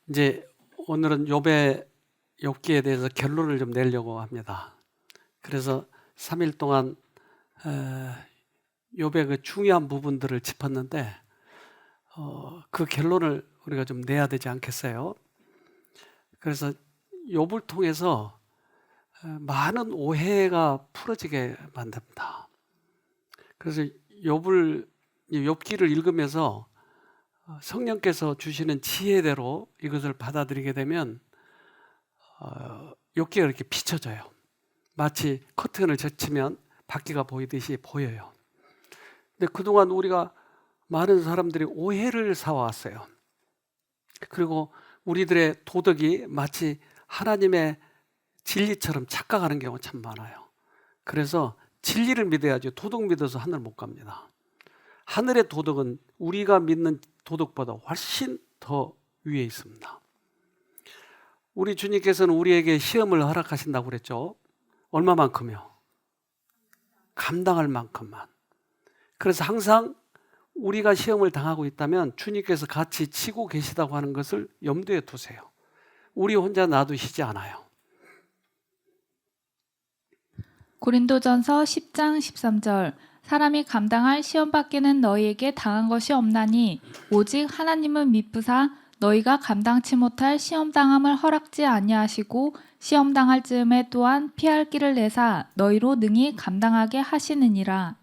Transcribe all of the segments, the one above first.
이제 오늘은 욥기에 대해서 결론을 좀 내려고 합니다. 그래서 3일 동안 욥의 그 중요한 부분들을 짚었는데 그 결론을 우리가 좀 내야 되지 않겠어요? 그래서 욥을 통해서 많은 오해가 풀어지게 만듭니다. 그래서 욥기를 읽으면서 성령께서 주시는 지혜대로 이것을 받아들이게 되면 욥기가 이렇게 비춰져요. 마치 커튼을 젖히면 밖이가 보이듯이 보여요. 근데 그동안 우리가 많은 사람들이 오해를 사왔어요. 그리고 우리들의 도덕이 마치 하나님의 진리처럼 착각하는 경우가 참 많아요. 그래서 진리를 믿어야지 도덕 믿어서 하늘 못 갑니다. 하늘의 도덕은 우리가 믿는 도덕보다 훨씬 더 위에 있습니다. 우리 주님께서는 우리에게 시험을 허락하신다고 그랬죠. 얼마만큼요? 감당할 만큼만. 그래서 항상 우리가 시험을 당하고 있다면 주님께서 같이 치고 계시다고 하는 것을 염두에 두세요. 우리 혼자 놔두시지 않아요. 고린도전서 10장 13절 사람이 감당할 시험 받기는 너희에게 당한 것이 없나니 오직 하나님은 미쁘사 너희가 감당치 못할 시험 당함을 허락지 아니하시고 시험 당할 즈음에 또한 피할 길을 내사 너희로 능히 감당하게 하시느니라.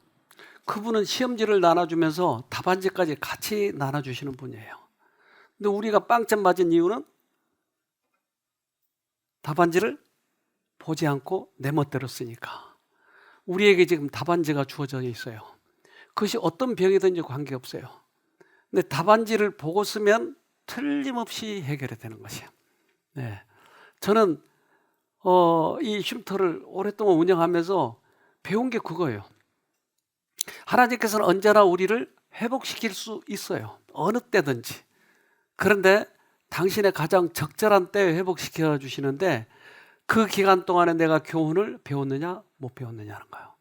그분은 시험지를 나눠주면서 답안지까지 같이 나눠주시는 분이에요. 근데 우리가 빵점 맞은 이유는 답안지를 보지 않고 내 멋대로 쓰니까. 우리에게 지금 답안지가 주어져 있어요. 그것이 어떤 병이든지 관계없어요. 근데 답안지를 보고 쓰면 틀림없이 해결이 되는 것이에요. 네. 저는 이 쉼터를 오랫동안 운영하면서 배운 게 그거예요. 하나님께서는 언제나 우리를 회복시킬 수 있어요. 어느 때든지. 그런데 당신의 가장 적절한 때에 회복시켜 주시는데 그 기간 동안에 내가 교훈을 배웠느냐 못 배웠느냐는 거예요.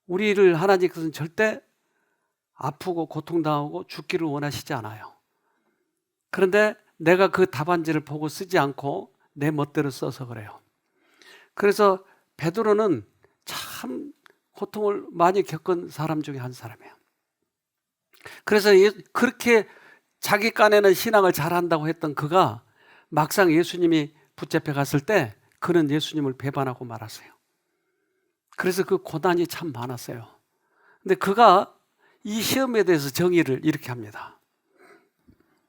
우리를 하나님께서는 절대 아프고 고통당하고 죽기를 원하시지 않아요. 그런데 내가 그 답안지를 보고 쓰지 않고 내 멋대로 써서 그래요. 그래서 베드로는 참 고통을 많이 겪은 사람 중에 한 사람이에요. 그래서 그렇게 자기 깐에는 신앙을 잘한다고 했던 그가 막상 예수님이 붙잡혀 갔을 때 그는 예수님을 배반하고 말았어요. 그래서 그 고난이 참 많았어요. 근데 그가 이 시험에 대해서 정의를 이렇게 합니다.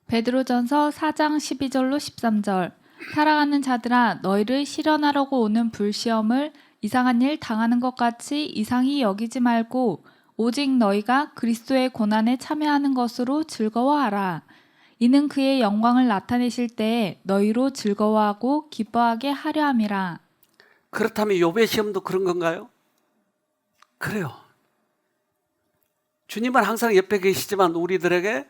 베드로전서 4장 12절로 13절 사랑하는 자들아 너희를 시련하려고 오는 불시험을 이상한 일 당하는 것 같이 이상히 여기지 말고 오직 너희가 그리스도의 고난에 참여하는 것으로 즐거워하라. 이는 그의 영광을 나타내실 때에 너희로 즐거워하고 기뻐하게 하려 함이라. 그렇다면 욥의 시험도 그런 건가요? 그래요. 주님은 항상 옆에 계시지만 우리들에게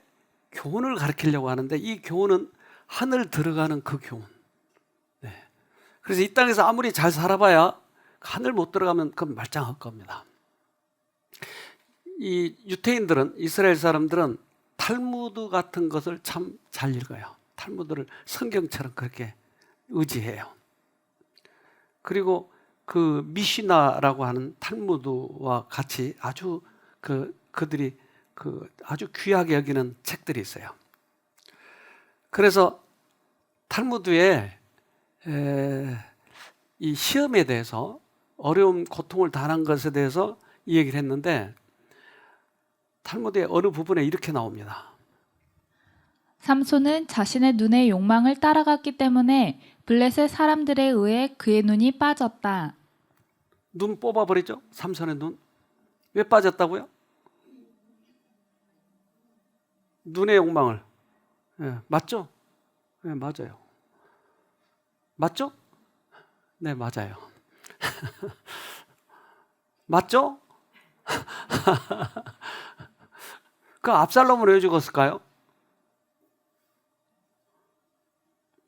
교훈을 가르치려고 하는데 이 교훈은 하늘 들어가는 그 교훈. 네. 그래서 이 땅에서 아무리 잘 살아봐야 하늘 못 들어가면 그건 말짱할 겁니다. 이 유태인들은, 이스라엘 사람들은 탈무드 같은 것을 참 잘 읽어요. 탈무드를 성경처럼 그렇게 의지해요. 그리고 그 미시나라고 하는 탈무드와 같이 아주 그들이 아주 귀하게 여기는 책들이 있어요. 그래서 탈무드에 이 시험에 대해서 어려움, 고통을 당한 것에 대해서 이 얘기를 했는데 탈무드의 어느 부분에 이렇게 나옵니다. 삼손은 자신의 눈의 욕망을 따라갔기 때문에 블레셋 사람들에 의해 그의 눈이 빠졌다. 눈 뽑아버리죠? 삼손의 눈. 왜 빠졌다고요? 눈의 욕망을. 네, 맞죠? 네, 맞아요. 맞죠? 네, 맞아요. 맞죠? 그 압살롬은 왜 죽었을까요?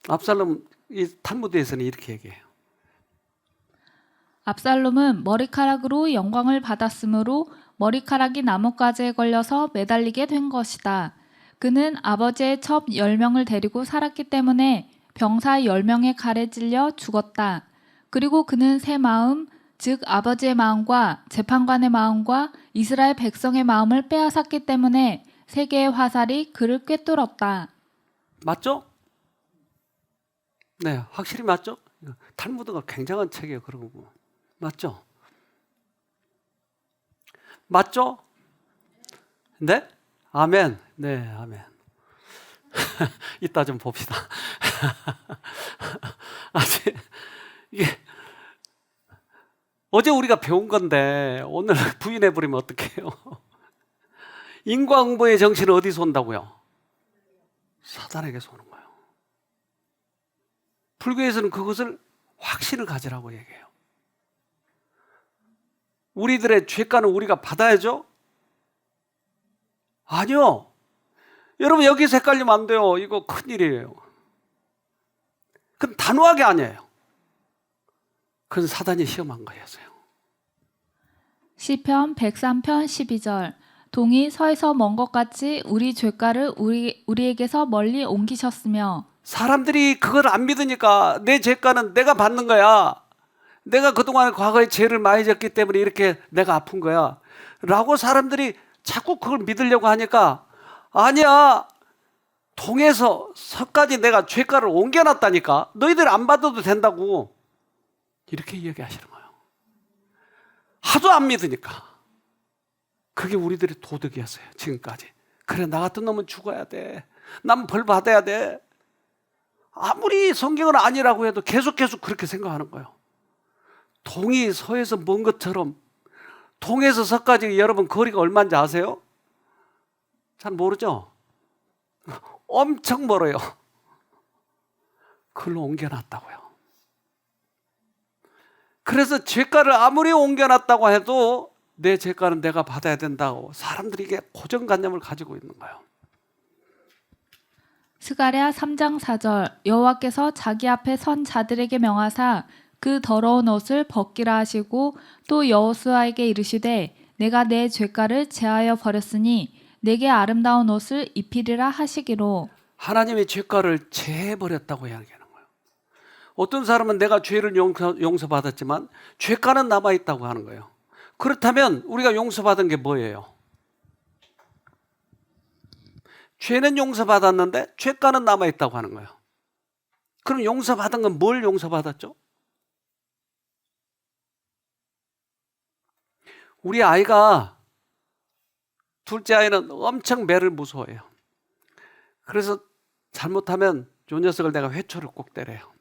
압살롬 이 탈무드에서는 이렇게 얘기해요. 압살롬은 머리카락으로 영광을 받았으므로 머리카락이 나뭇가지에 걸려서 매달리게 된 것이다. 그는 아버지의 첩 10명을 데리고 살았기 때문에 병사 10명의 칼에 찔려 죽었다. 그리고 그는 새 마음, 즉 아버지의 마음과 재판관의 마음과 이스라엘 백성의 마음을 빼앗았기 때문에 세계의 화살이 그를 꿰뚫었다. 맞죠? 네, 확실히 맞죠? 탈무드가 굉장한 책이에요. 그러고 보면. 맞죠? 맞죠? 네? 아멘. 네, 아멘. 이따 좀 봅시다. 아직 이게 어제 우리가 배운 건데 오늘 부인해 버리면 어떡해요? 인과응보의 정신은 어디서 온다고요? 사단에게서 오는 거예요. 불교에서는 그것을 확신을 가지라고 얘기해요. 우리들의 죄가는 우리가 받아야죠? 아니요. 여러분 여기서 헷갈리면 안 돼요. 이거 큰일이에요. 그건 단호하게 아니에요. 그건 사단이 시험한 거였어요. 시편 103편 12절. 동이 서에서 먼 것 같이 우리 죄가를 우리에게서 멀리 옮기셨으며. 사람들이 그걸 안 믿으니까 내 죄가는 내가 받는 거야. 내가 그동안 과거에 죄를 많이 졌기 때문에 이렇게 내가 아픈 거야. 라고 사람들이 자꾸 그걸 믿으려고 하니까 아니야. 동에서 서까지 내가 죄가를 옮겨놨다니까. 너희들 안 받아도 된다고. 이렇게 이야기하시는 거예요. 하도 안 믿으니까. 그게 우리들의 도덕이었어요. 지금까지. 그래 나 같은 놈은 죽어야 돼. 난 벌 받아야 돼. 아무리 성경은 아니라고 해도 계속 그렇게 생각하는 거예요. 동이 서에서 먼 것처럼 동에서 서까지 여러분 거리가 얼마인지 아세요? 잘 모르죠? 엄청 멀어요. 글로 옮겨놨다고요. 그래서 죄가를 아무리 옮겨놨다고 해도 내 죄가는 내가 받아야 된다고 사람들이 이게 고정관념을 가지고 있는 거예요. 스가랴 3장 4절. 여호와께서 자기 앞에 선 자들에게 명하사 그 더러운 옷을 벗기라 하시고 또 여호수아에게 이르시되 내가 내 죄가를 제하여 버렸으니 내게 아름다운 옷을 입히리라 하시기로. 하나님의 죄가를 제해버렸다고 이야기하는 거예요. 어떤 사람은 내가 죄를 용서받았지만 죄가는 남아있다고 하는 거예요. 그렇다면 우리가 용서받은 게 뭐예요? 죄는 용서받았는데 죄가는 남아있다고 하는 거예요. 그럼 용서받은 건 뭘 용서받았죠? 우리 아이가 둘째 아이는 엄청 매를 무서워해요. 그래서 잘못하면 요 녀석을 내가 회초를 꼭 때려요.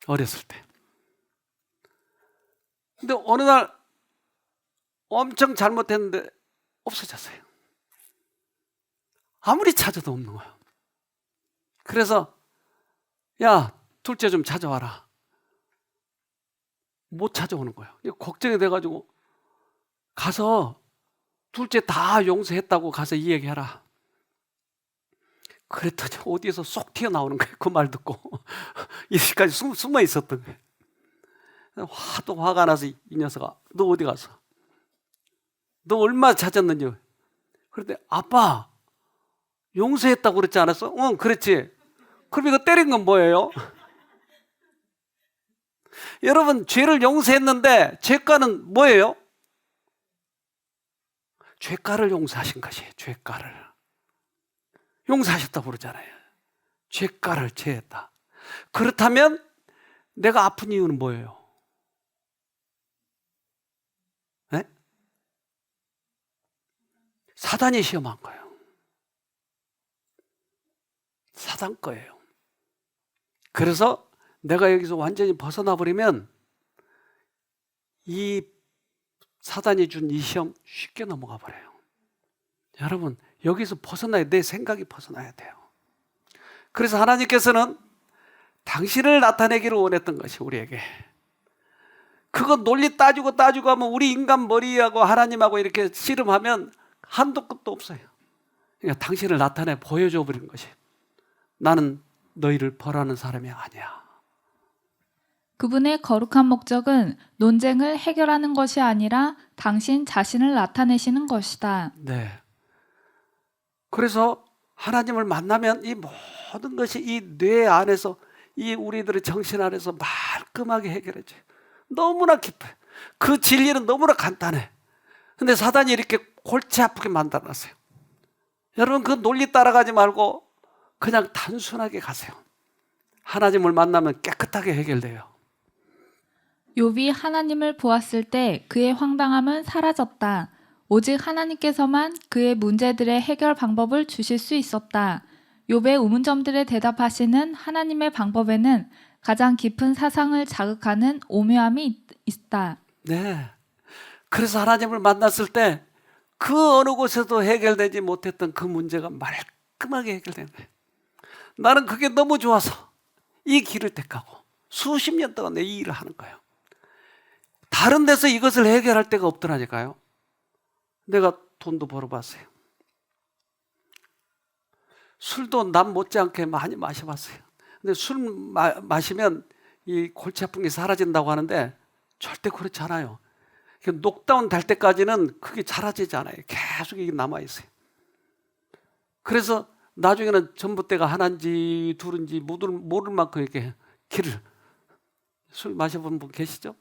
어렸을 때. 근데 어느 날 엄청 잘못했는데 없어졌어요. 아무리 찾아도 없는 거예요. 그래서 야 둘째 좀 찾아와라. 못 찾아오는 거예요. 걱정이 돼가지고 가서 둘째 다 용서했다고 가서 이 얘기해라. 그랬더니 어디에서 쏙 튀어나오는 거예요. 그 말 듣고 이렇게까지 숨어 있었던 거예요. 하도 화가 나서 이 녀석아 너 어디 가서 너 얼마 찾았는지. 그런데 아빠 용서했다고 그랬지 않았어? 응 그랬지. 그럼 이거 때린 건 뭐예요? 여러분 죄를 용서했는데 죄가는 뭐예요? 죄가를 용서하신 것이에요. 죄가를 용서하셨다고 그러잖아요. 죄가를 제했다. 그렇다면 내가 아픈 이유는 뭐예요? 네? 사단이 시험한 거예요. 사단 거예요. 그래서 내가 여기서 완전히 벗어나 버리면 이 사단이 준 이 시험 쉽게 넘어가 버려요. 여러분 여기서 벗어나야 내 생각이 벗어나야 돼요. 그래서 하나님께서는 당신을 나타내기를 원했던 것이 우리에게. 그거 논리 따지고 하면 우리 인간 머리하고 하나님하고 이렇게 씨름하면 한도 끝도 없어요. 그러니까 당신을 나타내 보여줘 버린 것이 나는 너희를 벌하는 사람이 아니야. 그분의 거룩한 목적은 논쟁을 해결하는 것이 아니라 당신 자신을 나타내시는 것이다. 네. 그래서 하나님을 만나면 이 모든 것이 이 뇌 안에서, 이 우리들의 정신 안에서 말끔하게 해결해져요. 너무나 깊어요. 그 진리는 너무나 간단해. 근데 사단이 이렇게 골치 아프게 만들어놨어요. 여러분, 그 논리 따라가지 말고 그냥 단순하게 가세요. 하나님을 만나면 깨끗하게 해결돼요. 욥이 하나님을 보았을 때 그의 황당함은 사라졌다. 오직 하나님께서만 그의 문제들의 해결 방법을 주실 수 있었다. 욥의 의문점들에 대답하시는 하나님의 방법에는 가장 깊은 사상을 자극하는 오묘함이 있다. 네. 그래서 하나님을 만났을 때 그 어느 곳에도 해결되지 못했던 그 문제가 말끔하게 해결된 거예요. 나는 그게 너무 좋아서 이 길을 택하고 수십 년 동안 내 이 일을 하는 거예요. 다른 데서 이것을 해결할 데가 없더라니까요. 내가 돈도 벌어봤어요. 술도 남 못지않게 많이 마셔봤어요. 근데 술 마시면 이 골치 아픈 게 사라진다고 하는데 절대 그렇지 않아요. 녹다운 될 때까지는 그게 사라지지 않아요. 계속 이게 남아있어요. 그래서 나중에는 전봇대가 하나인지 둘인지 모를 만큼 이렇게 길을, 술 마셔본 분 계시죠?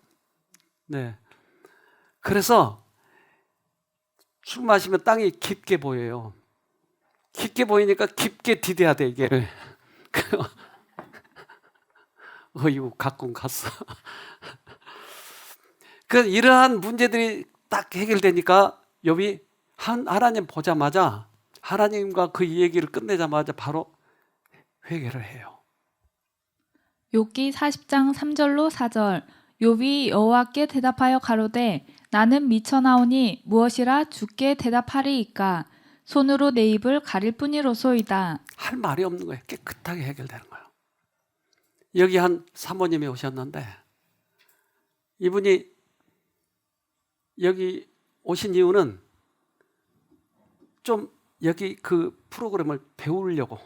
네. 그래서 술 마시면 땅이 깊게 보여요. 깊게 보이니까 깊게 디뎌야 돼, 이게. 어이구, 가끔 갔어. 그 이러한 문제들이 딱 해결되니까 욥이 하나님 보자마자, 하나님과 그 얘기를 끝내자마자 바로 회개를 해요. 욥기 40장 3절로 4절. 욥이 여호와께 대답하여 가로되 나는 미쳐나오니 무엇이라 주께 대답하리이까. 손으로 내 입을 가릴 뿐이로소이다. 할 말이 없는 거예요. 깨끗하게 해결되는 거예요. 여기 한 사모님이 오셨는데, 이분이 여기 오신 이유는 좀 여기 그 프로그램을 배우려고.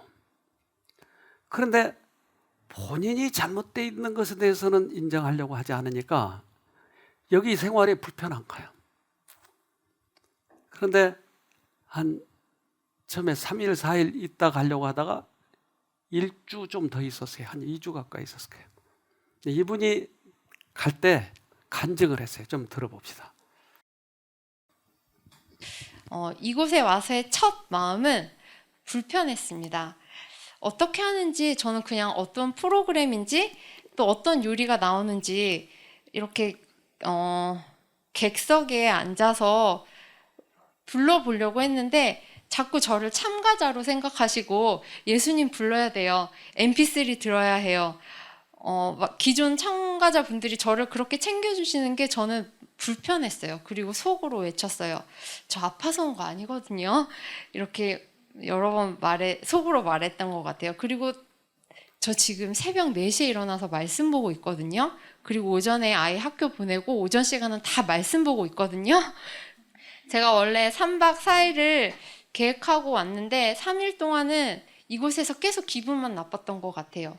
그런데 본인이 잘못되어 있는 것에 대해서는 인정하려고 하지 않으니까 여기 생활이 불편한 거예요. 그런데 한 처음에 3일, 4일 있다 가려고 하다가 1주 좀 더 있었어요. 한 2주 가까이 있었을 거예요. 이분이 갈 때 간증을 했어요. 좀 들어봅시다. 이곳에 와서의 첫 마음은 불편했습니다. 어떻게 하는지 저는 그냥 어떤 프로그램인지 또 어떤 요리가 나오는지 이렇게 객석에 앉아서 불러보려고 했는데 자꾸 저를 참가자로 생각하시고 예수님 불러야 돼요. mp3 들어야 해요. 막 기존 참가자분들이 저를 그렇게 챙겨주시는 게 저는 불편했어요. 그리고 속으로 외쳤어요. 저 아파서 온 거 아니거든요. 이렇게 여러 번 속으로 말했던 것 같아요. 그리고 저 지금 새벽 4시에 일어나서 말씀 보고 있거든요. 그리고 오전에 아이 학교 보내고 오전 시간은 다 말씀 보고 있거든요. 제가 원래 3박 4일을 계획하고 왔는데 3일 동안은 이곳에서 계속 기분만 나빴던 것 같아요.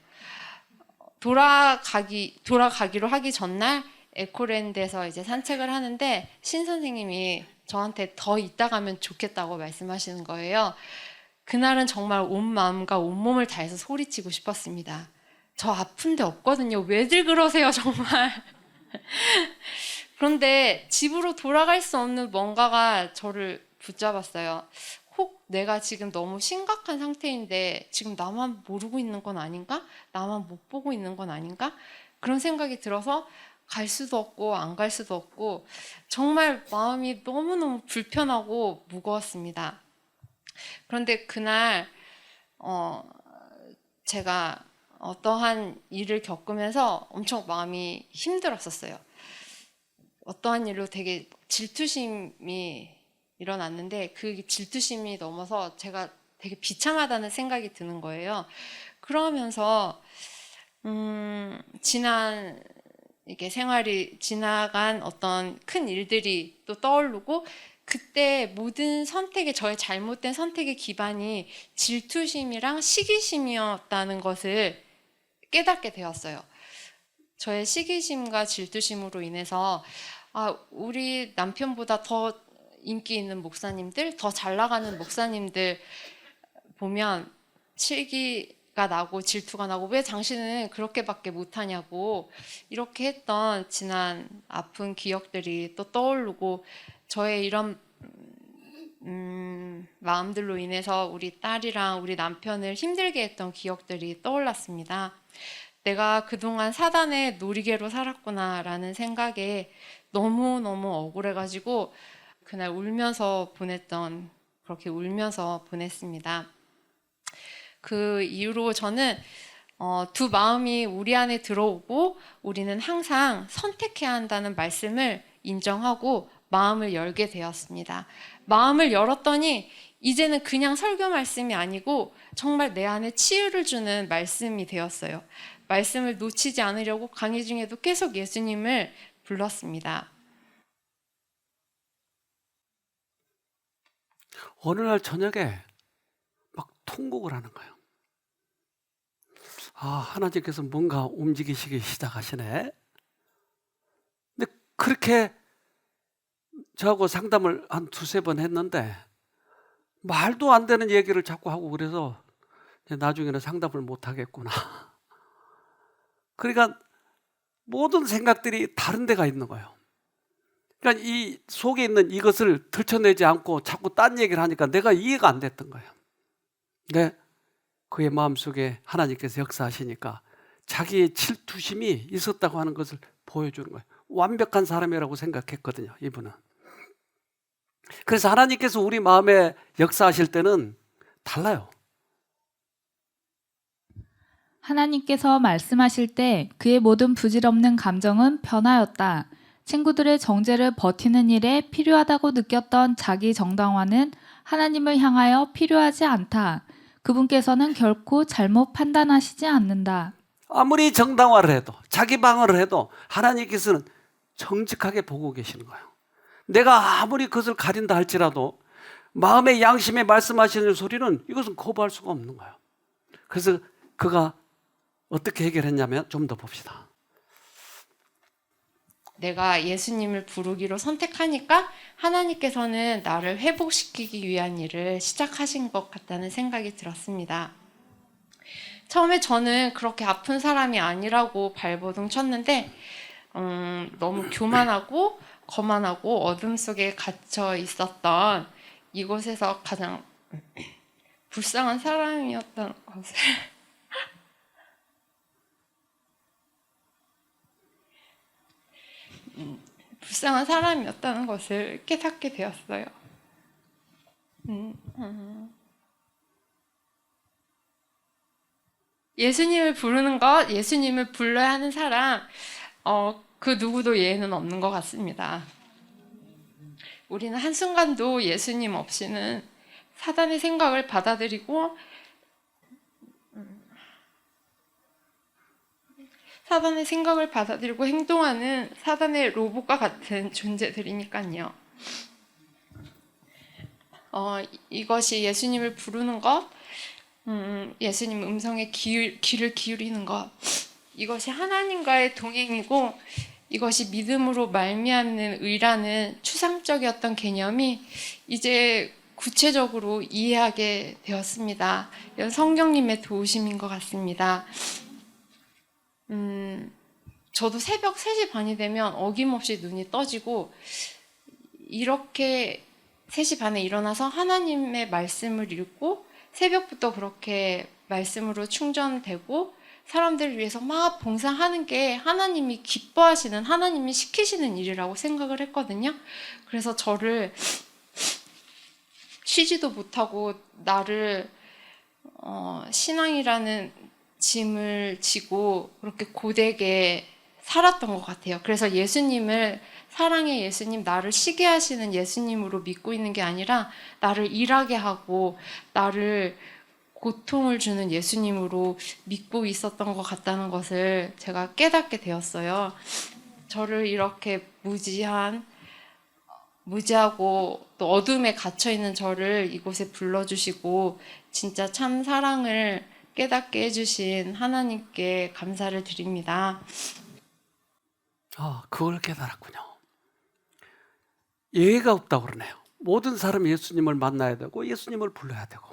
돌아가기로 하기 전날 에코랜드에서 이제 산책을 하는데 신 선생님이 저한테 더 있다 가면 좋겠다고 말씀하시는 거예요. 그날은 정말 온 마음과 온 몸을 다해서 소리치고 싶었습니다. 저 아픈데 없거든요. 왜들 그러세요, 정말. 그런데 집으로 돌아갈 수 없는 뭔가가 저를 붙잡았어요. 혹 내가 지금 너무 심각한 상태인데 지금 나만 모르고 있는 건 아닌가? 나만 못 보고 있는 건 아닌가? 그런 생각이 들어서 갈 수도 없고 안 갈 수도 없고 정말 마음이 너무너무 불편하고 무거웠습니다. 그런데 그날 제가 어떠한 일을 겪으면서 엄청 마음이 힘들었었어요. 어떠한 일로 되게 질투심이 일어났는데 그 질투심이 넘어서 제가 되게 비참하다는 생각이 드는 거예요. 그러면서 이게 생활이 지나간 어떤 큰 일들이 또 떠오르고 그때 모든 선택에 저의 잘못된 선택의 기반이 질투심이랑 시기심이었다는 것을 깨닫게 되었어요. 저의 시기심과 질투심으로 인해서 우리 남편보다 더 인기 있는 목사님들, 더 잘 나가는 목사님들 보면 실기가 나고 질투가 나고 왜 당신은 그렇게밖에 못하냐고 이렇게 했던 지난 아픈 기억들이 또 떠오르고 저의 이런 마음들로 인해서 우리 딸이랑 우리 남편을 힘들게 했던 기억들이 떠올랐습니다. 내가 그동안 사단의 놀이개로 살았구나라는 생각에 너무너무 억울해가지고 그날 그렇게 울면서 보냈습니다. 그 이후로 저는 두 마음이 우리 안에 들어오고 우리는 항상 선택해야 한다는 말씀을 인정하고 마음을 열게 되었습니다. 마음을 열었더니 이제는 그냥 설교 말씀이 아니고 정말 내 안에 치유를 주는 말씀이 되었어요. 말씀을 놓치지 않으려고 강의 중에도 계속 예수님을 불렀습니다. 어느 날 저녁에 막 통곡을 하는 거예요. 아, 하나님께서 뭔가 움직이시기 시작하시네. 근데 그렇게 저하고 상담을 한 두세 번 했는데 말도 안 되는 얘기를 자꾸 하고 그래서 나중에는 상담을 못 하겠구나. 그러니까 모든 생각들이 다른 데가 있는 거예요. 그러니까 이 속에 있는 이것을 들춰내지 않고 자꾸 딴 얘기를 하니까 내가 이해가 안 됐던 거예요. 근데 그의 마음속에 하나님께서 역사하시니까 자기의 질투심이 있었다고 하는 것을 보여주는 거예요. 완벽한 사람이라고 생각했거든요, 이분은. 그래서 하나님께서 우리 마음에 역사하실 때는 달라요. 하나님께서 말씀하실 때 그의 모든 부질없는 감정은 변하였다. 친구들의 정죄를 버티는 일에 필요하다고 느꼈던 자기 정당화는 하나님을 향하여 필요하지 않다. 그분께서는 결코 잘못 판단하시지 않는다. 아무리 정당화를 해도 자기 방어를 해도 하나님께서는 정직하게 보고 계시는 거예요. 내가 아무리 그것을 가린다 할지라도 마음의 양심에 말씀하시는 소리는 이것은 거부할 수가 없는 거예요. 그래서 그가 어떻게 해결했냐면 좀 더 봅시다. 내가 예수님을 부르기로 선택하니까 하나님께서는 나를 회복시키기 위한 일을 시작하신 것 같다는 생각이 들었습니다. 처음에 저는 그렇게 아픈 사람이 아니라고 발버둥 쳤는데 너무 교만하고 거만하고 어둠 속에 갇혀 있었던 이곳에서 가장 불쌍한 사람이었던 것을 불쌍한 사람이었다는 것을 깨닫게 되었어요. 예수님을 부르는 것, 예수님을 불러야 하는 사람, 그 누구도 예외는 없는 것 같습니다. 우리는 한순간도 예수님 없이는 사단의 생각을 받아들이고 행동하는 사단의 로봇과 같은 존재들이니까요. 이것이 예수님을 부르는 것, 예수님 음성에 귀를 기울이는 것, 이것이 하나님과의 동행이고 이것이 믿음으로 말미암는 의라는 추상적이었던 개념이 이제 구체적으로 이해하게 되었습니다. 이건 성령님의 도우심인 것 같습니다. 저도 새벽 3시 반이 되면 어김없이 눈이 떠지고 이렇게 3시 반에 일어나서 하나님의 말씀을 읽고 새벽부터 그렇게 말씀으로 충전되고 사람들을 위해서 막 봉사하는 게 하나님이 기뻐하시는, 하나님이 시키시는 일이라고 생각을 했거든요. 그래서 저를 쉬지도 못하고 나를 신앙이라는 짐을 지고 그렇게 고되게 살았던 것 같아요. 그래서 예수님을 사랑의 예수님, 나를 쉬게 하시는 예수님으로 믿고 있는 게 아니라 나를 일하게 하고 나를 고통을 주는 예수님으로 믿고 있었던 것 같다는 것을 제가 깨닫게 되었어요. 저를 이렇게 무지하고 또 어둠에 갇혀있는 저를 이곳에 불러주시고 진짜 참 사랑을 깨닫게 해주신 하나님께 감사를 드립니다. 그걸 깨달았군요. 예외가 없다고 그러네요. 모든 사람이 예수님을 만나야 되고 예수님을 불러야 되고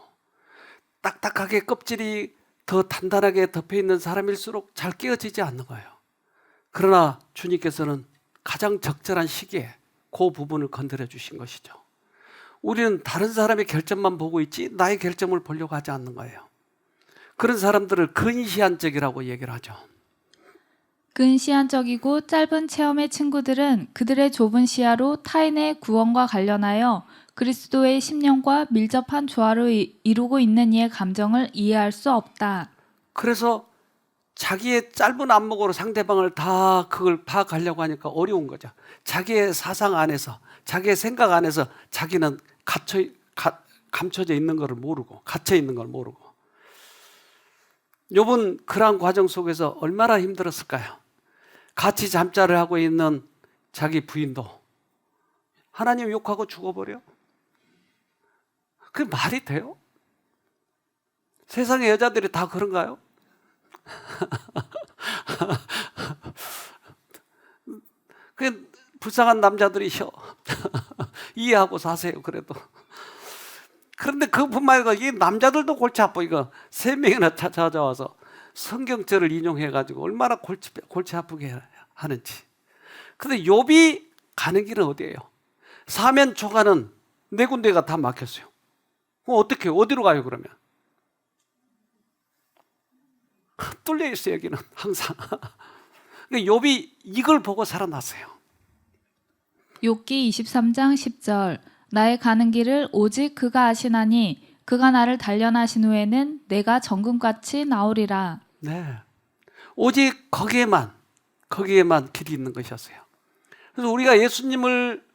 딱딱하게 껍질이 더 단단하게 덮여 있는 사람일수록 잘 깨어지지 않는 거예요. 그러나 주님께서는 가장 적절한 시기에 그 부분을 건드려 주신 것이죠. 우리는 다른 사람의 결점만 보고 있지 나의 결점을 보려고 하지 않는 거예요. 그런 사람들을 근시안적이라고 얘기를 하죠. 근시안적이고 짧은 체험의 친구들은 그들의 좁은 시야로 타인의 구원과 관련하여 그리스도의 심령과 밀접한 조화를 이루고 있는 이의 감정을 이해할 수 없다. 그래서 자기의 짧은 안목으로 상대방을 다 그걸 파악하려고 하니까 어려운 거죠. 자기의 사상 안에서, 자기의 생각 안에서 자기는 감춰져 있는 것을 모르고, 갇혀 있는 걸 모르고. 욥은 그러한 과정 속에서 얼마나 힘들었을까요? 같이 잠자를 하고 있는 자기 부인도 하나님 욕하고 죽어버려? 그게 말이 돼요? 세상의 여자들이 다 그런가요? 그 불쌍한 남자들이셔. 이해하고 사세요. 그래도. 그런데 그뿐만 아니라 이 남자들도 골치 아파. 이거 3명이나 찾아와서 성경절을 인용해가지고 얼마나 골치 아프게 하는지. 근데 욥이 가는 길은 어디예요? 사면 초가는 4군데가 다 막혔어요. 그럼 어떻게 어디로 가요 그러면? 뚫려 있어요 여기는 항상. 욥이 이걸 보고 살아났어요. 욥기 23장 10절 나의 가는 길을 오직 그가 아시나니 그가 나를 단련하신 후에는 내가 정금같이 나오리라. 네, 오직 거기에만 길이 있는 것이었어요. 그래서 우리가 예수님을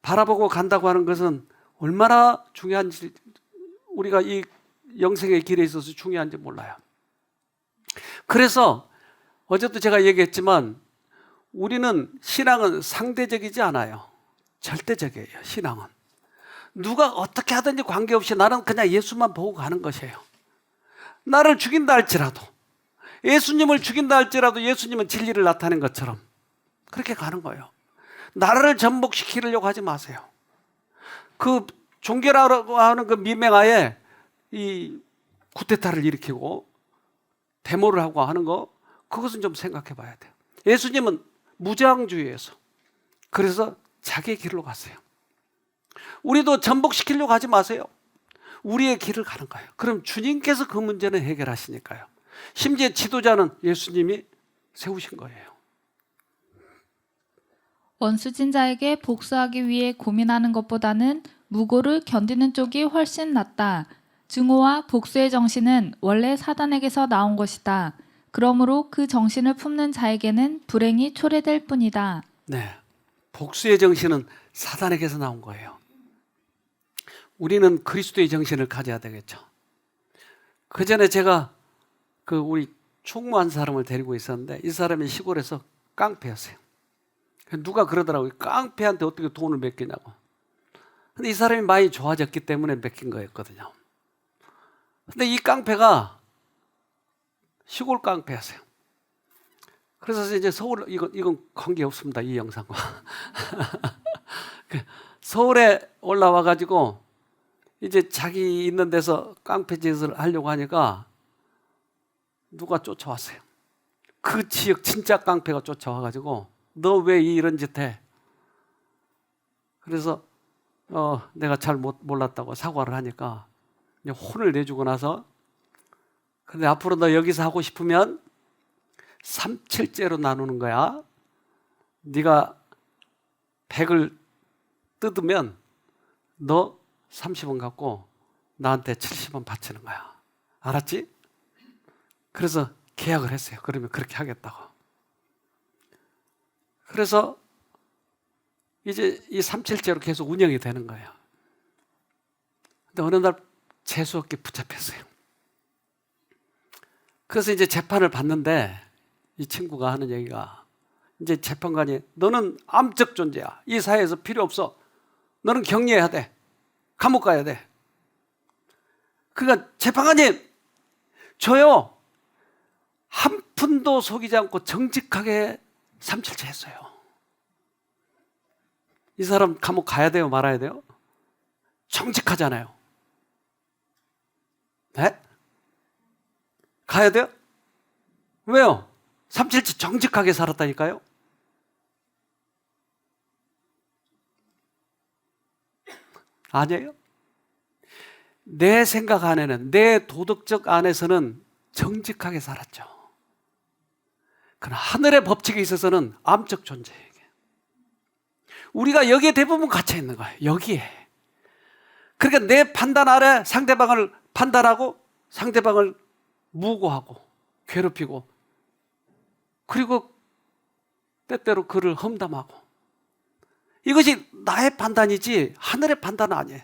바라보고 간다고 하는 것은 얼마나 중요한지, 우리가 이 영생의 길에 있어서 중요한지 몰라요. 그래서 어제도 제가 얘기했지만 우리는 신앙은 상대적이지 않아요. 절대적이에요. 신앙은 누가 어떻게 하든지 관계없이 나는 그냥 예수만 보고 가는 것이에요. 나를 죽인다 할지라도, 예수님을 죽인다 할지라도 예수님은 진리를 나타낸 것처럼 그렇게 가는 거예요. 나라를 전복시키려고 하지 마세요. 그 종교라고 하는 그 미명하에 이 쿠데타를 일으키고 데모를 하고 하는 거, 그것은 좀 생각해 봐야 돼요. 예수님은 무장주의에서 그래서 자기의 길로 갔어요. 우리도 전복시키려고 하지 마세요. 우리의 길을 가는 거예요. 그럼 주님께서 그 문제는 해결하시니까요. 심지어 지도자는 예수님이 세우신 거예요. 원수진 자에게 복수하기 위해 고민하는 것보다는 무고를 견디는 쪽이 훨씬 낫다. 증오와 복수의 정신은 원래 사단에게서 나온 것이다. 그러므로 그 정신을 품는 자에게는 불행이 초래될 뿐이다. 네, 복수의 정신은 사단에게서 나온 거예요. 우리는 그리스도의 정신을 가져야 되겠죠. 그 전에 제가 우리 총무한 사람을 데리고 있었는데 이 사람이 시골에서 깡패였어요. 누가 그러더라고요. 깡패한테 어떻게 돈을 맡기냐고. 근데 이 사람이 많이 좋아졌기 때문에 맡긴 거였거든요. 근데 이 깡패가 시골 깡패였어요. 그래서 이제 서울, 이건 관계없습니다. 이 영상과. 서울에 올라와가지고 이제 자기 있는 데서 깡패 짓을 하려고 하니까 누가 쫓아왔어요. 그 지역 진짜 깡패가 쫓아와가지고 너 왜 이런 짓 해? 그래서 내가 잘 몰랐다고 사과를 하니까 혼을 내주고 나서, 근데 앞으로 너 여기서 하고 싶으면 3,7제로 나누는 거야. 네가 100을 뜯으면 너 30원 갖고 나한테 70원 바치는 거야. 알았지? 그래서 계약을 했어요. 그러면 그렇게 하겠다고. 그래서 이제 이 3,7제로 계속 운영이 되는 거예요. 근데 어느 날 재수없게 붙잡혔어요. 그래서 이제 재판을 받는데 이 친구가 하는 얘기가, 이제 재판관이 너는 암적 존재야. 이 사회에서 필요 없어. 너는 격리해야 돼. 감옥 가야 돼. 그러니까 재판관님, 저요 한 푼도 속이지 않고 정직하게 3,7제 했어요. 이 사람 감옥 가야 돼요, 말아야 돼요? 정직하잖아요. 네? 가야 돼요? 왜요? 377 정직하게 살았다니까요. 아니에요? 내 생각 안에는, 내 도덕적 안에서는 정직하게 살았죠. 그러나 하늘의 법칙에 있어서는 암적 존재에게. 우리가 여기에 대부분 갇혀 있는 거예요. 여기에. 그러니까 내 판단 아래 상대방을 판단하고 상대방을 무고하고 괴롭히고 그리고 때때로 그를 험담하고 이것이 나의 판단이지 하늘의 판단은 아니에요.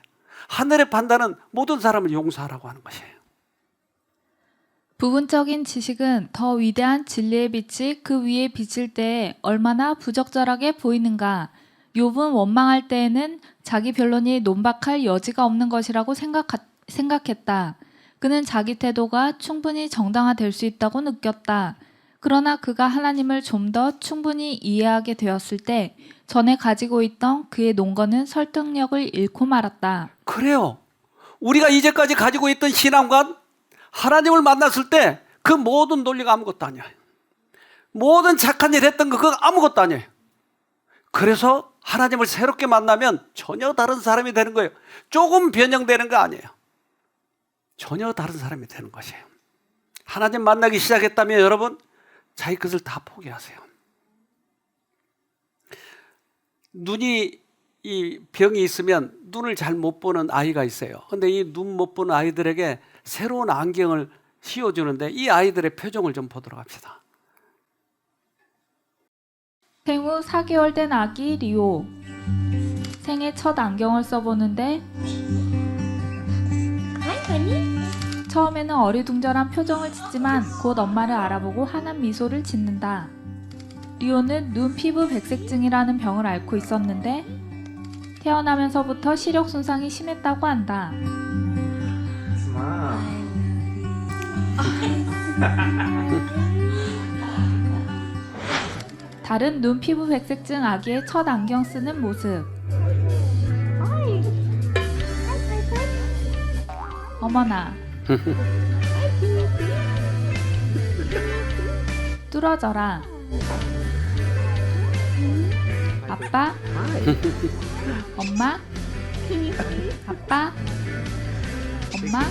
하늘의 판단은 모든 사람을 용서하라고 하는 것이에요. 부분적인 지식은 더 위대한 진리의 빛이 그 위에 비칠 때에 얼마나 부적절하게 보이는가. 욥은 원망할 때에는 자기 변론이 논박할 여지가 없는 것이라고 생각했다. 그는 자기 태도가 충분히 정당화될 수 있다고 느꼈다. 그러나 그가 하나님을 좀 더 충분히 이해하게 되었을 때 전에 가지고 있던 그의 논거는 설득력을 잃고 말았다. 그래요. 우리가 이제까지 가지고 있던 신앙관, 하나님을 만났을 때 그 모든 논리가 아무것도 아니에요. 모든 착한 일 했던 거 그거 아무것도 아니에요. 그래서 하나님을 새롭게 만나면 전혀 다른 사람이 되는 거예요. 조금 변형되는 거 아니에요. 전혀 다른 사람이 되는 것이에요. 하나님 만나기 시작했다면 여러분 자기 것을 다 포기하세요. 눈이 이 병이 있으면 눈을 잘 못 보는 아이가 있어요. 근데 이 눈 못 보는 아이들에게 새로운 안경을 씌워주는데 이 아이들의 표정을 좀 보도록 합시다. 생후 4개월 된 아기 리오. 생애 첫 안경을 써보는데 처음에는 어리둥절한 표정을 짓지만 곧 엄마를 알아보고 환한 미소를 짓는다. 리오는 눈 피부 백색증이라는 병을 앓고 있었는데 태어나면서부터 시력 손상이 심했다고 한다. 다른 눈 피부 백색증 아기의 첫 안경 쓰는 모습. 어머나. 뚫어져라. 아빠. 엄마. 아빠. 엄마.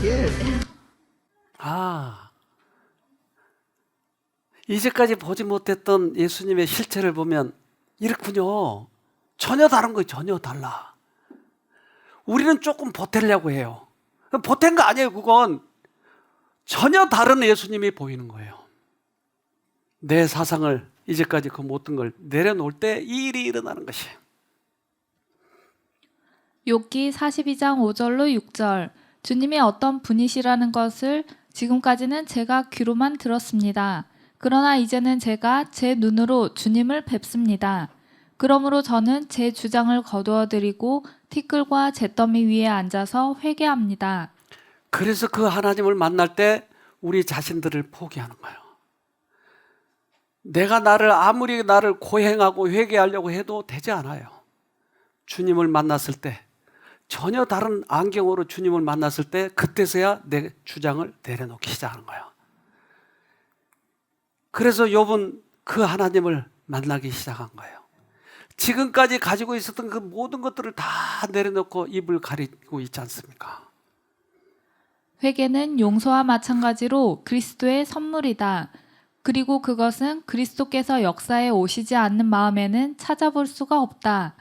이제까지 보지 못했던 예수님의 실체를 보면 이렇군요. 전혀 다른 거예요. 전혀 달라. 우리는 조금 보태려고 해요. 보탠 거 아니에요. 그건 전혀 다른 예수님이 보이는 거예요. 내 사상을 이제까지 그 모든 걸 내려놓을 때 이 일이 일어나는 것이에요. 욥기 42장 5절로 6절. 주님이 어떤 분이시라는 것을 지금까지는 제가 귀로만 들었습니다. 그러나 이제는 제가 제 눈으로 주님을 뵙습니다. 그러므로 저는 제 주장을 거두어드리고 티끌과 잿더미 위에 앉아서 회개합니다. 그래서 그 하나님을 만날 때 우리 자신들을 포기하는 거예요. 내가 아무리 나를 고행하고 회개하려고 해도 되지 않아요. 주님을 만났을 때 전혀 다른 안경으로 주님을 만났을 때 그때서야 내 주장을 내려놓기 시작하는 거예요. 그래서 욥은 그 하나님을 만나기 시작한 거예요. 지금까지 가지고 있었던 그 모든 것들을 다 내려놓고 입을 가리고 있지 않습니까? 회개는 용서와 마찬가지로 그리스도의 선물이다. 그리고 그것은 그리스도께서 역사에 오시지 않는 마음에는 찾아볼 수가 없다.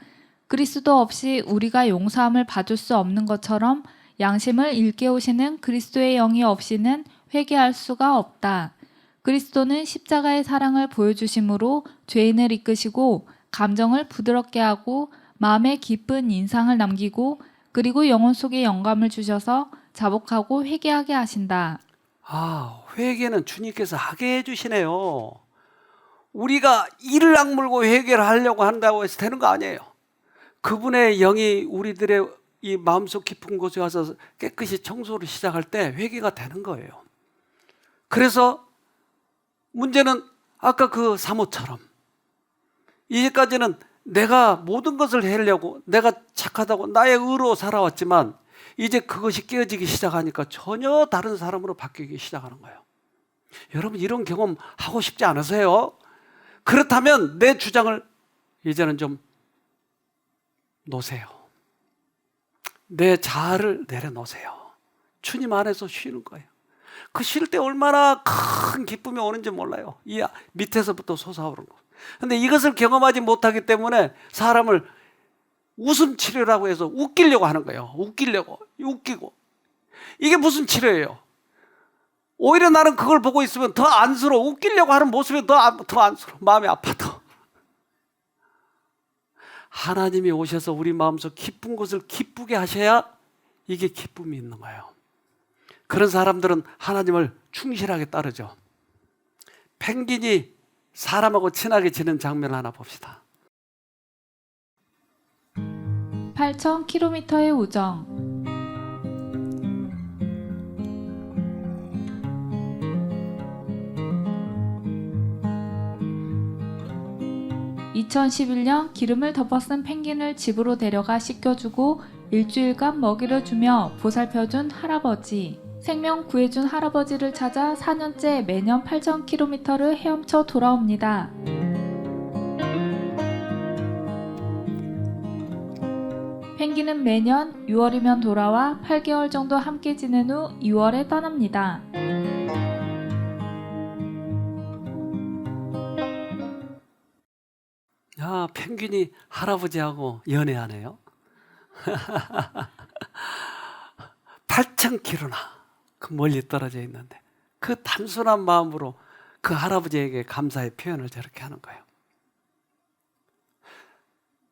그리스도 없이 우리가 용서함을 받을 수 없는 것처럼 양심을 일깨우시는 그리스도의 영이 없이는 회개할 수가 없다. 그리스도는 십자가의 사랑을 보여주심으로 죄인을 이끄시고 감정을 부드럽게 하고 마음에 깊은 인상을 남기고 그리고 영혼 속에 영감을 주셔서 자복하고 회개하게 하신다. 회개는 주님께서 하게 해주시네요. 우리가 이를 악물고 회개를 하려고 한다고 해서 되는 거 아니에요. 그분의 영이 우리들의 이 마음속 깊은 곳에 와서 깨끗이 청소를 시작할 때 회개가 되는 거예요. 그래서 문제는 아까 그 사모처럼 이제까지는 내가 모든 것을 하려고 내가 착하다고 나의 의로 살아왔지만 이제 그것이 깨어지기 시작하니까 전혀 다른 사람으로 바뀌기 시작하는 거예요. 여러분 이런 경험 하고 싶지 않으세요? 그렇다면 내 주장을 이제는 좀 놓으세요. 내 자아를 내려놓으세요. 주님 안에서 쉬는 거예요. 그 쉴 때 얼마나 큰 기쁨이 오는지 몰라요. 이 밑에서부터 솟아오르는 거. 근데 이것을 경험하지 못하기 때문에 사람을 웃음 치료라고 해서 웃기려고 하는 거예요. 웃기고. 이게 무슨 치료예요? 오히려 나는 그걸 보고 있으면 더 안쓰러워. 웃기려고 하는 모습이 더 안쓰러워. 마음이 아파도. 하나님이 오셔서 우리 마음속 기쁜 것을 기쁘게 하셔야 이게 기쁨이 있는 거예요. 그런 사람들은 하나님을 충실하게 따르죠. 펭귄이 사람하고 친하게 지낸 장면 하나 봅시다. 8,000km의 우정. (2011년) 기름을 덮어 쓴 펭귄을 집으로 데려가 씻겨주고 일주일간 먹이를 주며 보살펴준 할아버지. 생명 구해준 할아버지를 찾아 4년째 매년 8,000km를 헤엄쳐 돌아옵니다. 펭귄은 매년 6월이면 돌아와 8개월 정도 함께 지낸 후 2월에 떠납니다. 야, 펭귄이 할아버지하고 연애하네요. 8,000km나 그 멀리 떨어져 있는데 그 단순한 마음으로 그 할아버지에게 감사의 표현을 저렇게 하는 거예요.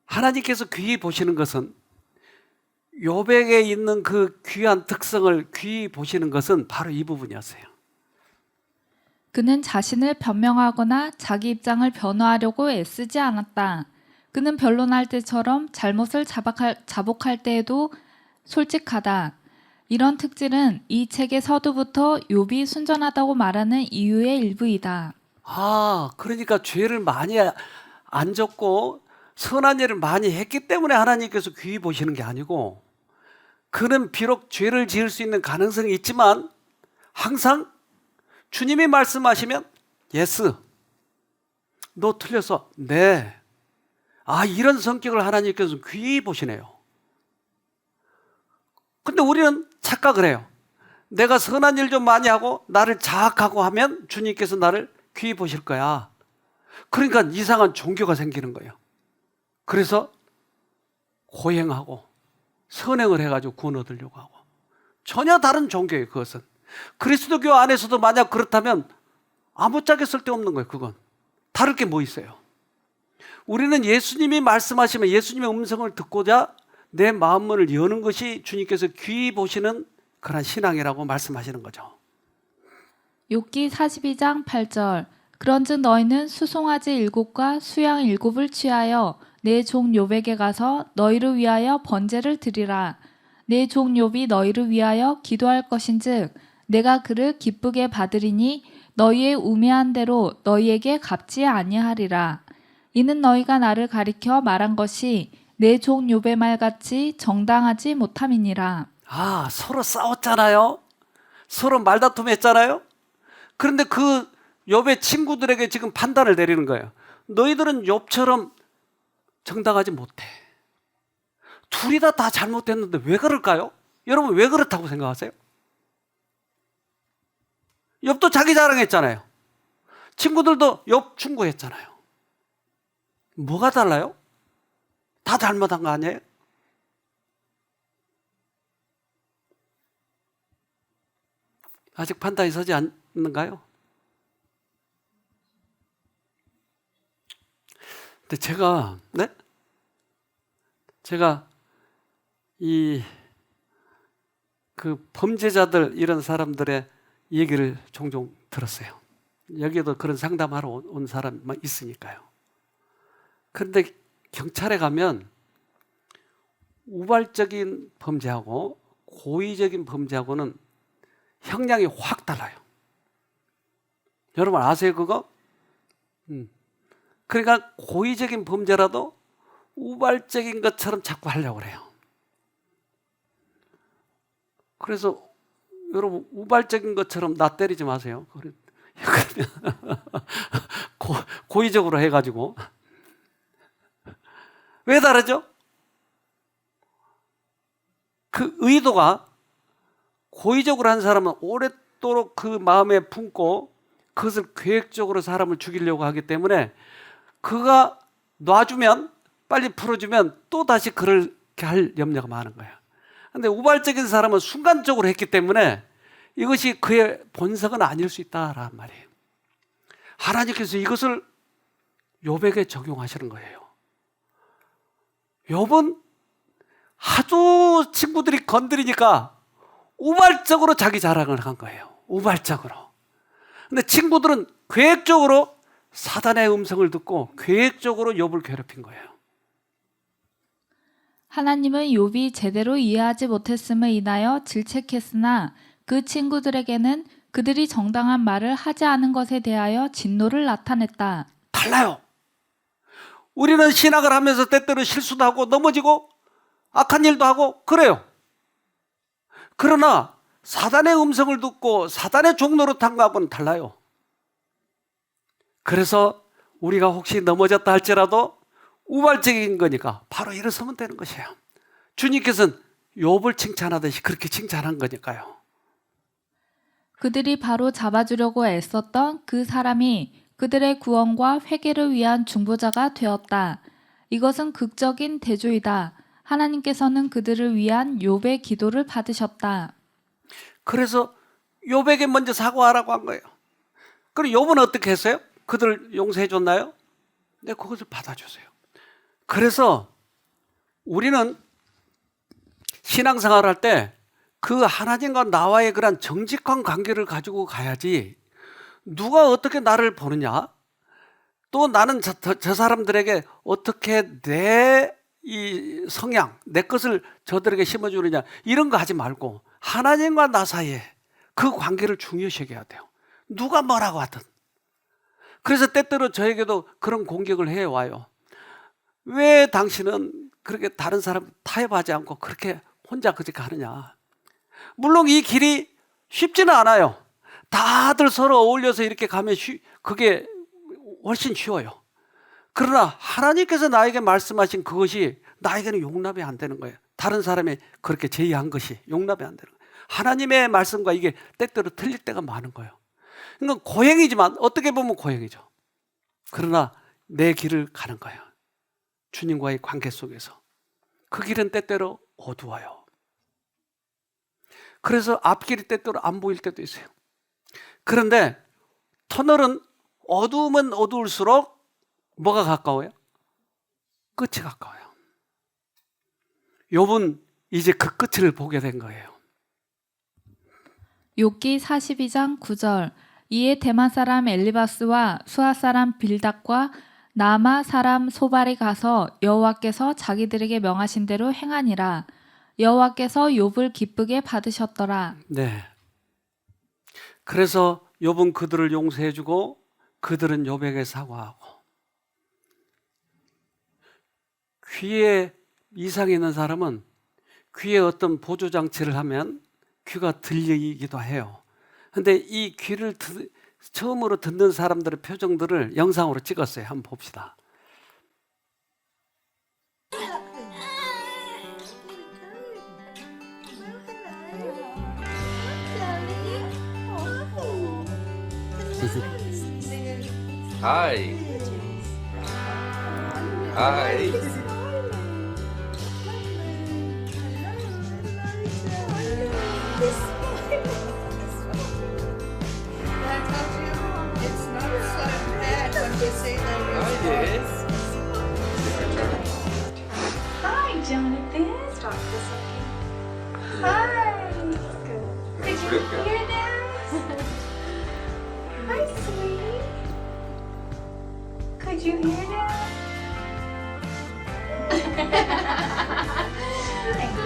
하나님께서 귀히 보시는 것은, 욥에게 있는 그 귀한 특성을 귀히 보시는 것은 바로 이 부분이었어요. 그는 자신을 변명하거나 자기 입장을 변호하려고 애쓰지 않았다. 그는 변론할 때처럼 잘못을 자복할 때에도 솔직하다. 이런 특질은 이 책의 서두부터 욥이 순전하다고 말하는 이유의 일부이다. 그러니까 죄를 많이 안 졌고 선한 일을 많이 했기 때문에 하나님께서 귀히 보시는 게 아니고, 그는 비록 죄를 지을 수 있는 가능성이 있지만 항상 주님이 말씀하시면 예스, 너 틀렸어, 네. 이런 성격을 하나님께서 귀히 보시네요. 근데 우리는 착각을 해요. 내가 선한 일 좀 많이 하고 나를 자학하고 하면 주님께서 나를 귀히 보실 거야. 그러니까 이상한 종교가 생기는 거예요. 그래서 고행하고 선행을 해가지고 구원 얻으려고 하고, 전혀 다른 종교예요. 그것은 그리스도교 안에서도 만약 그렇다면 아무짝에 쓸데없는 거예요. 그건 다를 게 뭐 있어요. 우리는 예수님이 말씀하시면 예수님의 음성을 듣고자 내 마음문을 여는 것이 주님께서 귀히 보시는 그런 신앙이라고 말씀하시는 거죠. 욥기 42장 8절. 그런즉 너희는 수송아지 7과 수양 7을 취하여 내 종 욥에게 가서 너희를 위하여 번제를 드리라. 내 종 욥이 너희를 위하여 기도할 것인즉 내가 그를 기쁘게 받으리니 너희의 우매한 대로 너희에게 갚지 아니하리라. 이는 너희가 나를 가리켜 말한 것이 내 종 욥의 말같이 정당하지 못함이니라. 서로 싸웠잖아요. 서로 말다툼했잖아요. 그런데 그 욥의 친구들에게 지금 판단을 내리는 거예요. 너희들은 욥처럼 정당하지 못해. 둘이 다 잘못했는데 왜 그럴까요? 여러분 왜 그렇다고 생각하세요? 욥도 자기 자랑했잖아요. 친구들도 욥 충고했잖아요. 뭐가 달라요? 다 잘못한 거 아니에요? 아직 판단이 서지 않는가요? 근데 제가 그 범죄자들 이런 사람들의 얘기를 종종 들었어요. 여기에도 그런 상담하러 온 사람이 있으니까요. 그런데 경찰에 가면 우발적인 범죄하고 고의적인 범죄하고는 형량이 확 달라요. 여러분 아세요 그거? 그러니까 고의적인 범죄라도 우발적인 것처럼 자꾸 하려고 그래요. 그래서 여러분 우발적인 것처럼 나 때리지 마세요. 고의적으로 해가지고. 왜 다르죠? 그 의도가 고의적으로 한 사람은 오랫도록 그 마음에 품고 그것을 계획적으로 사람을 죽이려고 하기 때문에 그가 놔주면 빨리 풀어주면 또 다시 그렇게 할 염려가 많은 거예요. 근데 우발적인 사람은 순간적으로 했기 때문에 이것이 그의 본성은 아닐 수 있다라는 말이에요. 하나님께서 이것을 욥에게 적용하시는 거예요. 욥은 하도 친구들이 건드리니까 우발적으로 자기 자랑을 한 거예요. 우발적으로. 근데 친구들은 계획적으로 사단의 음성을 듣고 계획적으로 욥을 괴롭힌 거예요. 하나님은 욥이 제대로 이해하지 못했음을 인하여 질책했으나 그 친구들에게는 그들이 정당한 말을 하지 않은 것에 대하여 진노를 나타냈다. 달라요. 우리는 신학을 하면서 때때로 실수도 하고 넘어지고 악한 일도 하고 그래요. 그러나 사단의 음성을 듣고 사단의 종노릇한 거하고는 달라요. 그래서 우리가 혹시 넘어졌다 할지라도 우발적인 거니까 바로 일어서면 되는 것이에요. 주님께서는 욥을 칭찬하듯이 그렇게 칭찬한 거니까요. 그들이 바로 잡아주려고 애썼던 그 사람이 그들의 구원과 회개를 위한 중보자가 되었다. 이것은 극적인 대조이다. 하나님께서는 그들을 위한 욥의 기도를 받으셨다. 그래서 욥에게 먼저 사과하라고 한 거예요. 그럼 욥은 어떻게 했어요? 그들을 용서해 줬나요? 네, 그것을 받아주세요. 그래서 우리는 신앙생활을 할 때 그 하나님과 나와의 그런 정직한 관계를 가지고 가야지 누가 어떻게 나를 보느냐, 또 나는 저 사람들에게 어떻게 내 이 성향, 내 것을 저들에게 심어주느냐, 이런 거 하지 말고 하나님과 나 사이에 그 관계를 중요시 여겨야 돼요. 누가 뭐라고 하든. 그래서 때때로 저에게도 그런 공격을 해와요. 왜 당신은 그렇게 다른 사람 타협하지 않고 그렇게 혼자 그렇게 하느냐. 물론 이 길이 쉽지는 않아요. 다들 서로 어울려서 이렇게 가면 그게 훨씬 쉬워요. 그러나 하나님께서 나에게 말씀하신 그것이 나에게는 용납이 안 되는 거예요. 다른 사람이 그렇게 제의한 것이 용납이 안 되는 거예요. 하나님의 말씀과 이게 때때로 틀릴 때가 많은 거예요. 그러니까 고행이지만 어떻게 보면 고행이죠. 그러나 내 길을 가는 거예요. 주님과의 관계 속에서. 그 길은 때때로 어두워요. 그래서 앞길이 때때로 안 보일 때도 있어요. 그런데 터널은 어두우면 어두울수록 뭐가 가까워요? 끝이 가까워요. 욥은 이제 그 끝을 보게 된 거예요. 욥기 42장 9절. 이에 대만 사람 엘리바스와 수아 사람 빌닷과 나아마 사람 소발이 가서 여호와께서 자기들에게 명하신 대로 행하니라. 여호와께서 욥을 기쁘게 받으셨더라. 네. 그래서 욥은 그들을 용서해주고 그들은 욥에게 사과하고, 귀에 이상이 있는 사람은 귀에 어떤 보조장치를 하면 귀가 들리기도 해요. 근데 이 귀를 처음으로 듣는 사람들의 표정들을 영상으로 찍었어요. 한번 봅시다. Hi. Hi. Yes. Hi, Jonathan. Stop this Hi. Good. Did you hear that? Hi, sweetie. Could you hear that?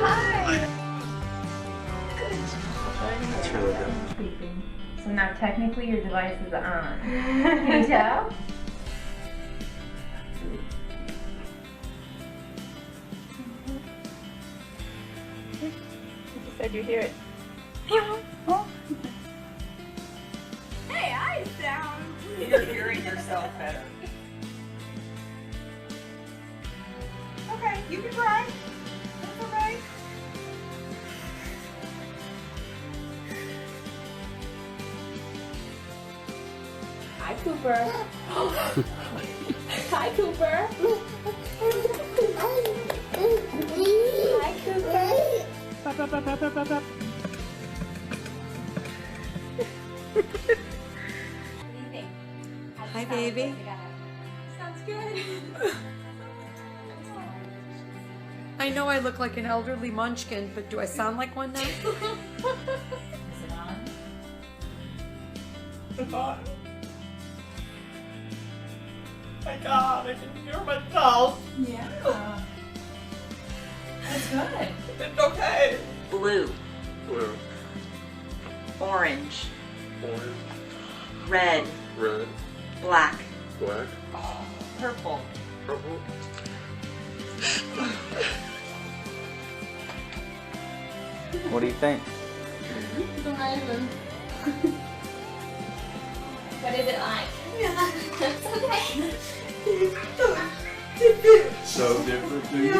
Hi. Good. That's really good. Sleeping. So now technically your device is on. Can you tell? You said you hear it. Hey, I sound. You're hearing yourself better. Okay, you can cry. That's okay. Hi, Cooper. Hi, Cooper. Hi, Cooper. What do you think? Hi, baby. Sounds good. I know I look like an elderly munchkin, but do I sound like one now? Is it on? My God, I can hear myself. Yeah. That's good. It's okay. Blue, Blue, orange, orange, red, red, black, black, purple. purple. What do you think? What is it like? It's okay. So different, dude.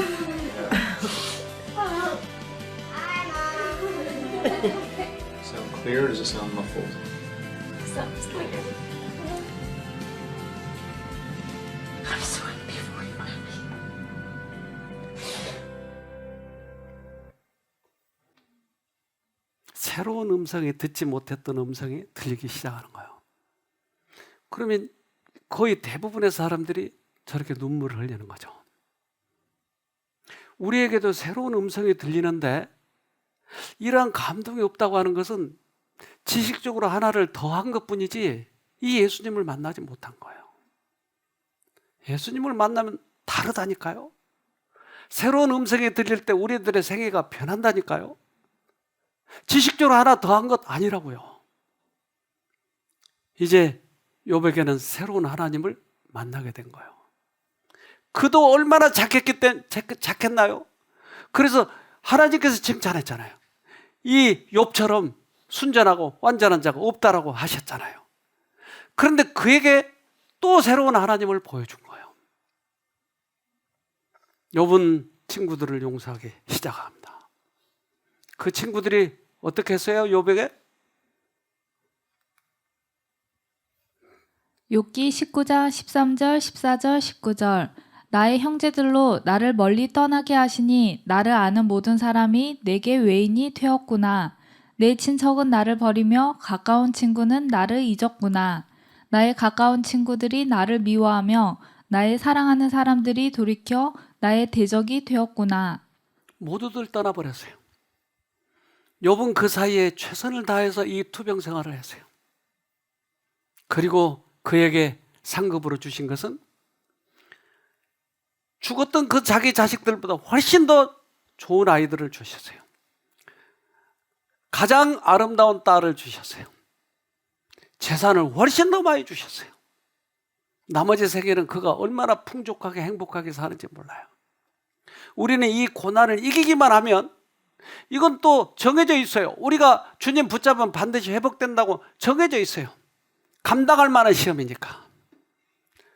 Sound clear or does it sound muffled? Sounds like it. I'm so happy for you, Mommy. 새로운 음성이 듣지 못했던 음성이 들리기 시작하는 거예요. 그러면 거의 대부분의 사람들이 저렇게 눈물을 흘리는 거죠. 우리에게도 새로운 음성이 들리는데 이러한 감동이 없다고 하는 것은 지식적으로 하나를 더한 것뿐이지 이 예수님을 만나지 못한 거예요. 예수님을 만나면 다르다니까요. 새로운 음성이 들릴 때 우리들의 생애가 변한다니까요. 지식적으로 하나 더한 것 아니라고요. 이제 욥에게는 새로운 하나님을 만나게 된 거예요. 그도 얼마나 착했나요? 그래서 하나님께서 칭찬했잖아요. 이 욥처럼 순전하고 완전한 자가 없다라고 하셨잖아요. 그런데 그에게 또 새로운 하나님을 보여준 거예요. 욥은 친구들을 용서하기 시작합니다. 그 친구들이 어떻게 했어요? 욥에게? 욥기 19장 13절 14절 19절 나의 형제들로 나를 멀리 떠나게 하시니 나를 아는 모든 사람이 내게 외인이 되었구나. 내 친척은 나를 버리며 가까운 친구는 나를 잊었구나. 나의 가까운 친구들이 나를 미워하며 나의 사랑하는 사람들이 돌이켜 나의 대적이 되었구나. 모두들 떠나버렸어요. 욥은 그 사이에 최선을 다해서 이 투병 생활을 했어요. 그리고 그에게 상급으로 주신 것은 죽었던 그 자기 자식들보다 훨씬 더 좋은 아이들을 주셨어요. 가장 아름다운 딸을 주셨어요. 재산을 훨씬 더 많이 주셨어요. 나머지 세계는 그가 얼마나 풍족하게 행복하게 사는지 몰라요. 우리는 이 고난을 이기기만 하면 이건 또 정해져 있어요. 우리가 주님 붙잡으면 반드시 회복된다고 정해져 있어요. 감당할 만한 시험이니까.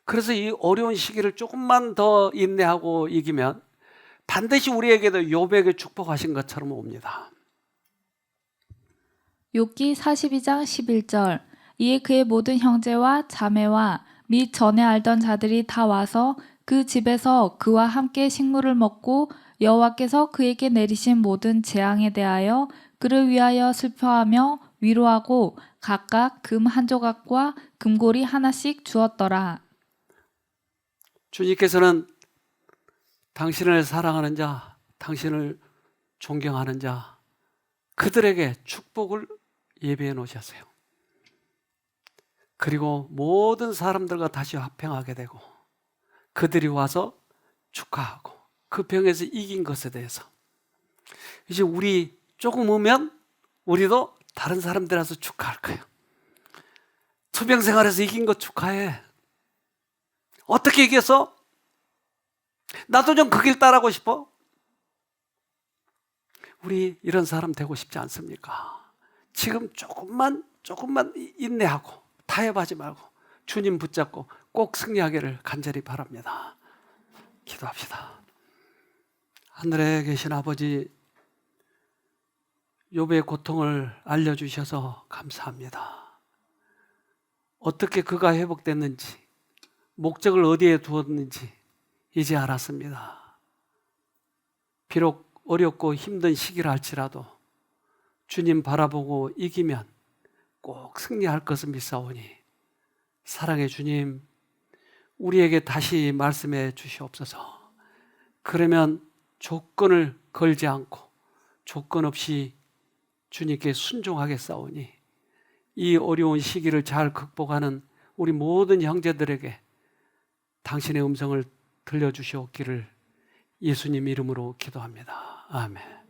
그래서 이 어려운 시기를 조금만 더 인내하고 이기면 반드시 우리에게도 욥에게 축복하신 것처럼 옵니다. 욥기 42장 11절 이에 그의 모든 형제와 자매와 및 전에 알던 자들이 다 와서 그 집에서 그와 함께 식물을 먹고 여호와께서 그에게 내리신 모든 재앙에 대하여 그를 위하여 슬퍼하며 위로하고 각각 금 한 조각과 금고리 하나씩 주었더라. 주님께서는 당신을 사랑하는 자, 당신을 존경하는 자, 그들에게 축복을 예비해 놓으셨어요. 그리고 모든 사람들과 다시 화평하게 되고 그들이 와서 축하하고 그 병에서 이긴 것에 대해서 이제 우리 조금 오면 우리도 다른 사람들 와서 축하할 거예요. 투병 생활에서 이긴 거 축하해. 어떻게 이겼어? 나도 좀 그 길 따라가고 싶어. 우리 이런 사람 되고 싶지 않습니까? 지금 조금만 인내하고 타협하지 말고 주님 붙잡고 꼭 승리하기를 간절히 바랍니다. 기도합시다. 하늘에 계신 아버지, 욥의 고통을 알려주셔서 감사합니다. 어떻게 그가 회복됐는지, 목적을 어디에 두었는지 이제 알았습니다. 비록 어렵고 힘든 시기를 할지라도 주님 바라보고 이기면 꼭 승리할 것을 믿사오니 사랑의 주님, 우리에게 다시 말씀해 주시옵소서. 그러면 조건을 걸지 않고 조건 없이 주님께 순종하겠사오니 이 어려운 시기를 잘 극복하는 우리 모든 형제들에게 당신의 음성을 들려주시옵기를 예수님 이름으로 기도합니다. 아멘.